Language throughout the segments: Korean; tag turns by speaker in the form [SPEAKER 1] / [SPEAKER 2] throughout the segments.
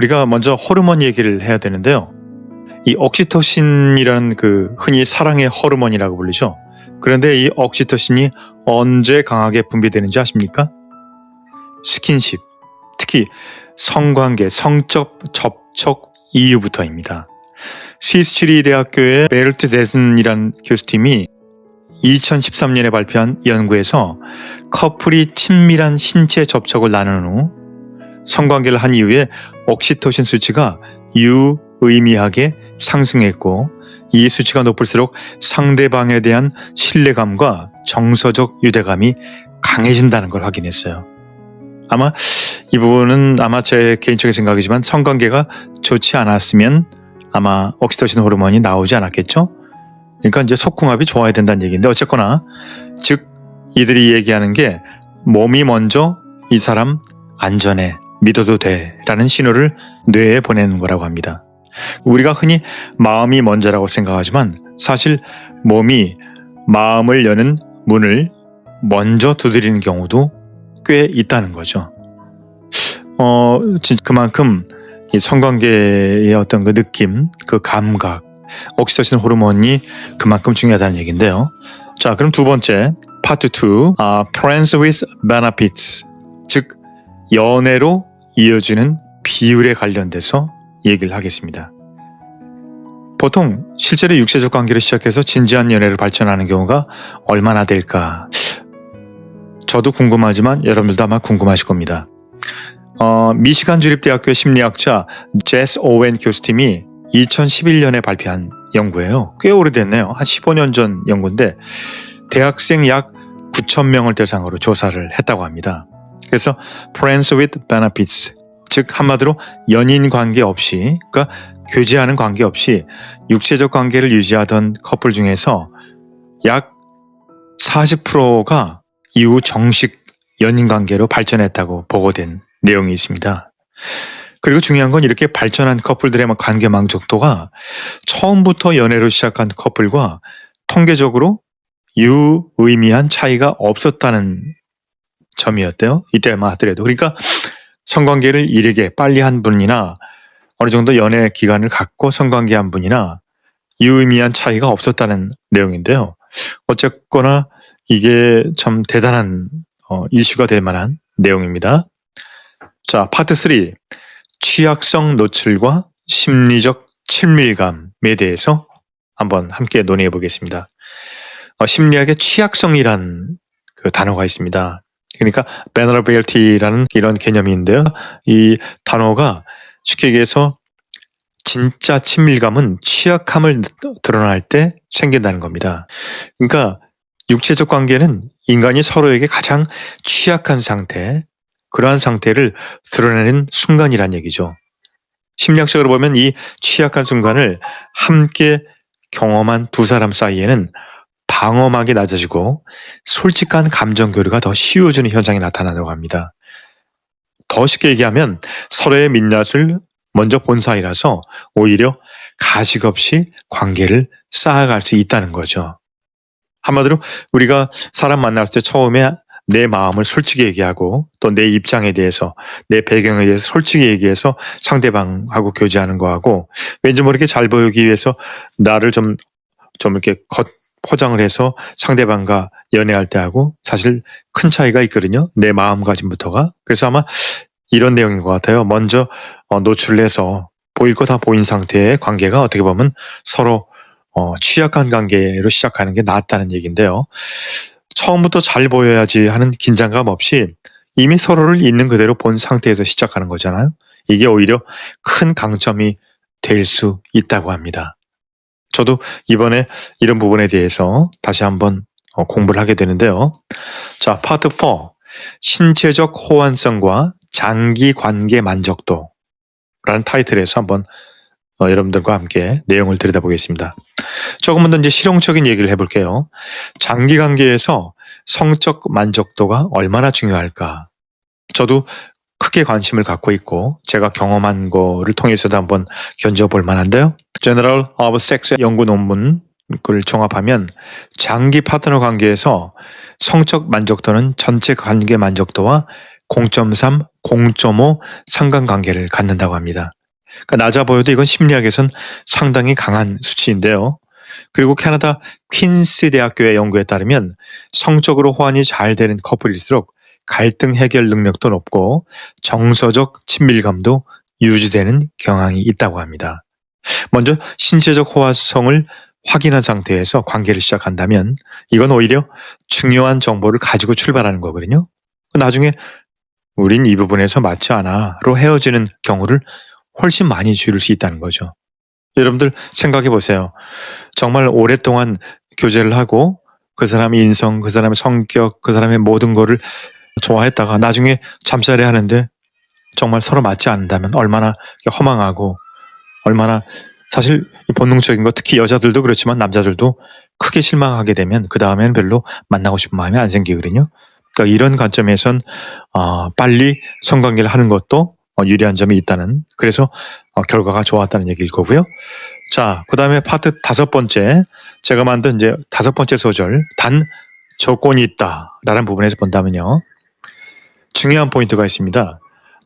[SPEAKER 1] 우리가 먼저 호르몬 얘기를 해야 되는데요. 이 옥시토신이라는 흔히 사랑의 호르몬이라고 불리죠. 그런데 이 옥시토신이 언제 강하게 분비되는지 아십니까? 스킨십, 특히 성관계, 성적 접촉 이후부터입니다. 스위스 츄리 대학교의 베르트 데슨이라는 교수팀이 2013년에 발표한 연구에서 커플이 친밀한 신체 접촉을 나눈 후 성관계를 한 이후에 옥시토신 수치가 유의미하게 상승했고, 이 수치가 높을수록 상대방에 대한 신뢰감과 정서적 유대감이 강해진다는 걸 확인했어요. 아마 이 부분은 제 개인적인 생각이지만 성관계가 좋지 않았으면 아마 옥시토신 호르몬이 나오지 않았겠죠? 그러니까 이제 속궁합이 좋아야 된다는 얘기인데, 어쨌거나 즉 이들이 얘기하는 게 몸이 먼저 이 사람 안전해, 믿어도 돼 라는 신호를 뇌에 보내는 거라고 합니다. 우리가 흔히 마음이 먼저라고 생각하지만 사실 몸이 마음을 여는 문을 먼저 두드리는 경우도 꽤 있다는 거죠. 그만큼 이 성관계의 어떤 그 느낌, 그 감각, 옥시토신 호르몬이 그만큼 중요하다는 얘기인데요. 자, 그럼 두 번째 파트 2, Friends with Benefits, 즉 연애로 이어지는 비율에 관련돼서 얘기를 하겠습니다. 보통 실제로 육체적 관계를 시작해서 진지한 연애를 발전하는 경우가 얼마나 될까? 저도 궁금하지만 여러분들도 아마 궁금하실 겁니다. 미시간 주립대학교 심리학자 제스 오웬 교수팀이 2011년에 발표한 연구예요. 꽤 오래됐네요. 한 15년 전 연구인데 대학생 약 9,000명을 대상으로 조사를 했다고 합니다. 그래서 Friends with Benefits, 즉 한마디로 연인 관계 없이, 그러니까 교제하는 관계 없이 육체적 관계를 유지하던 커플 중에서 약 40%가 이후 정식 연인 관계로 발전했다고 보고된 내용이 있습니다. 그리고 중요한 건 이렇게 발전한 커플들의 관계 만족도가 처음부터 연애로 시작한 커플과 통계적으로 유의미한 차이가 없었다는 점이었대요. 이때만 하더라도. 그러니까 성관계를 이르게 빨리 한 분이나 어느 정도 연애 기간을 갖고 성관계 한 분이나 유의미한 차이가 없었다는 내용인데요. 어쨌거나 이게 참 대단한 이슈가 될 만한 내용입니다. 자, 파트 3, 취약성 노출과 심리적 친밀감에 대해서 한번 함께 논의해 보겠습니다. 심리학의 취약성이란 그 단어가 있습니다. 그러니까 vulnerability라는 이런 개념인데요. 이 단어가 쉽게 얘기해서 진짜 친밀감은 취약함을 드러날 때 생긴다는 겁니다. 그러니까 육체적 관계는 인간이 서로에게 가장 취약한 상태, 그러한 상태를 드러내는 순간이란 얘기죠. 심리학적으로 보면 이 취약한 순간을 함께 경험한 두 사람 사이에는 방어막이 낮아지고 솔직한 감정 교류가 더 쉬워지는 현상이 나타나려고 합니다. 더 쉽게 얘기하면 서로의 민낯을 먼저 본 사이라서 오히려 가식 없이 관계를 쌓아갈 수 있다는 거죠. 한마디로 우리가 사람 만날 때 처음에 내 마음을 솔직히 얘기하고 또 내 입장에 대해서, 내 배경에 대해서 솔직히 얘기해서 상대방하고 교제하는 거하고, 왠지 모르게 잘 보이기 위해서 나를 좀 이렇게 포장을 해서 상대방과 연애할 때 하고 사실 큰 차이가 있거든요. 내 마음가짐부터가. 그래서 아마 이런 내용인 것 같아요. 먼저 노출을 해서 보일 거 다 보인 상태의 관계가 어떻게 보면 서로 취약한 관계로 시작하는 게 낫다는 얘기인데요. 처음부터 잘 보여야지 하는 긴장감 없이 이미 서로를 있는 그대로 본 상태에서 시작하는 거잖아요. 이게 오히려 큰 강점이 될 수 있다고 합니다. 저도 이번에 이런 부분에 대해서 다시 한번 공부를 하게 되는데요. 자, 파트 4, 신체적 호환성과 장기 관계 만족도라는 타이틀에서 한번 여러분들과 함께 내용을 들여다보겠습니다. 조금만 더 이제 실용적인 얘기를 해볼게요. 장기 관계에서 성적 만족도가 얼마나 중요할까? 저도 크게 관심을 갖고 있고 제가 경험한 거를 통해서도 한번 견져볼 만한데요. Journal of Sex 연구 논문을 종합하면 장기 파트너 관계에서 성적 만족도는 전체 관계 만족도와 0.3, 0.5 상관관계를 갖는다고 합니다. 그러니까 낮아 보여도 이건 심리학에선 상당히 강한 수치인데요. 그리고 캐나다 퀸스 대학교의 연구에 따르면 성적으로 호환이 잘 되는 커플일수록 갈등 해결 능력도 높고 정서적 친밀감도 유지되는 경향이 있다고 합니다. 먼저 신체적 호화성을 확인한 상태에서 관계를 시작한다면 이건 오히려 중요한 정보를 가지고 출발하는 거거든요. 나중에 우린 이 부분에서 맞지 않아로 헤어지는 경우를 훨씬 많이 줄일 수 있다는 거죠. 여러분들 생각해 보세요. 정말 오랫동안 교제를 하고 그 사람의 인성, 그 사람의 성격, 그 사람의 모든 거를 좋아했다가 나중에 잠자리 하는데 정말 서로 맞지 않는다면 얼마나 허망하고 얼마나 사실 본능적인 거 특히 여자들도 그렇지만 남자들도 크게 실망하게 되면 그 다음에는 별로 만나고 싶은 마음이 안 생기거든요. 그러니까 이런 관점에선 빨리 성관계를 하는 것도 유리한 점이 있다는 그래서 결과가 좋았다는 얘기일 거고요. 자, 그 다음에 파트 5번째 제가 만든 이제 5번째 소절 단 조건이 있다라는 부분에서 본다면요. 중요한 포인트가 있습니다.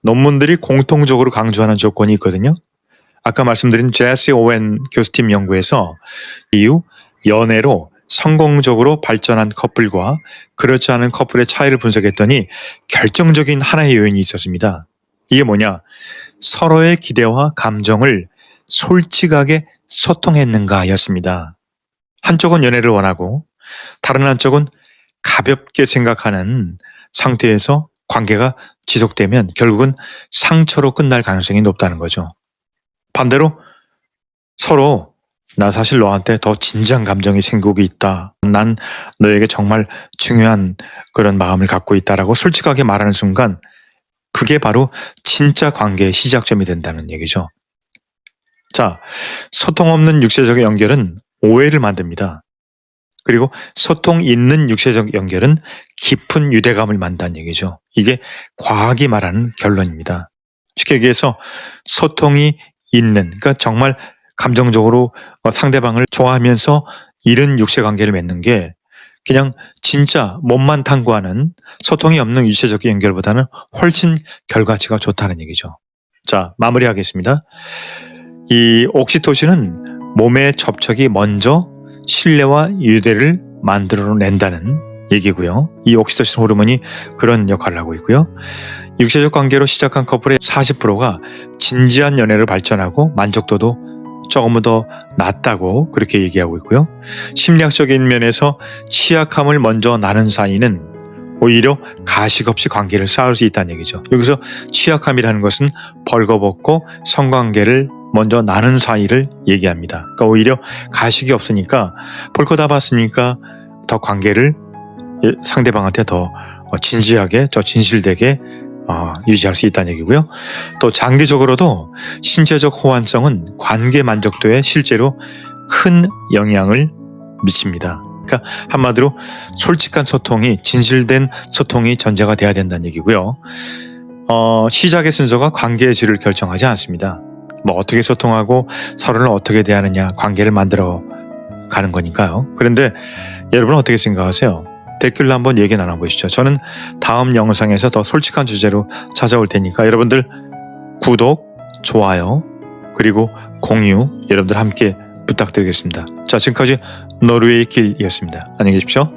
[SPEAKER 1] 논문들이 공통적으로 강조하는 조건이 있거든요. 아까 말씀드린 제시 오웬 교수팀 연구에서 이후 연애로 성공적으로 발전한 커플과 그렇지 않은 커플의 차이를 분석했더니 결정적인 하나의 요인이 있었습니다. 이게 뭐냐? 서로의 기대와 감정을 솔직하게 소통했는가였습니다. 한쪽은 연애를 원하고 다른 한쪽은 가볍게 생각하는 상태에서 관계가 지속되면 결국은 상처로 끝날 가능성이 높다는 거죠. 반대로 서로 나 사실 너한테 더 진지한 감정이 생기고 있다. 난 너에게 정말 중요한 그런 마음을 갖고 있다라고 솔직하게 말하는 순간 그게 바로 진짜 관계의 시작점이 된다는 얘기죠. 자, 소통 없는 육체적 연결은 오해를 만듭니다. 그리고 소통 있는 육체적 연결은 깊은 유대감을 만든다는 얘기죠. 이게 과학이 말하는 결론입니다. 쉽게 얘기해서 소통이 있는, 그러니까 정말 감정적으로 상대방을 좋아하면서 이른 육체관계를 맺는 게 그냥 진짜 몸만 탐구하는 소통이 없는 유체적 연결보다는 훨씬 결과치가 좋다는 얘기죠. 자, 마무리하겠습니다. 이 옥시토신은 몸의 접촉이 먼저 신뢰와 유대를 만들어낸다는 얘기고요. 이 옥시토신 호르몬이 그런 역할을 하고 있고요. 육체적 관계로 시작한 커플의 40%가 진지한 연애를 발전하고 만족도도 조금 더 낮다고 그렇게 얘기하고 있고요. 심리학적인 면에서 취약함을 먼저 나눈 사이는 오히려 가식 없이 관계를 쌓을 수 있다는 얘기죠. 여기서 취약함이라는 것은 벌거벗고 성관계를 먼저 나눈 사이를 얘기합니다. 그러니까 오히려 가식이 없으니까 볼 거 다 봤으니까 더 관계를 상대방한테 더 진지하게, 더 진실되게 유지할 수 있다는 얘기고요. 또 장기적으로도 신체적 호환성은 관계 만족도에 실제로 큰 영향을 미칩니다. 그러니까 한마디로 솔직한 소통이, 진실된 소통이 전제가 돼야 된다는 얘기고요. 시작의 순서가 관계의 질을 결정하지 않습니다. 뭐 어떻게 소통하고 서로를 어떻게 대하느냐, 관계를 만들어 가는 거니까요. 그런데 여러분은 어떻게 생각하세요? 댓글로 한번 얘기 나눠보시죠. 저는 다음 영상에서 더 솔직한 주제로 찾아올 테니까 여러분들 구독, 좋아요, 그리고 공유 여러분들 함께 부탁드리겠습니다. 자, 지금까지 노르웨이 길이었습니다. 안녕히 계십시오.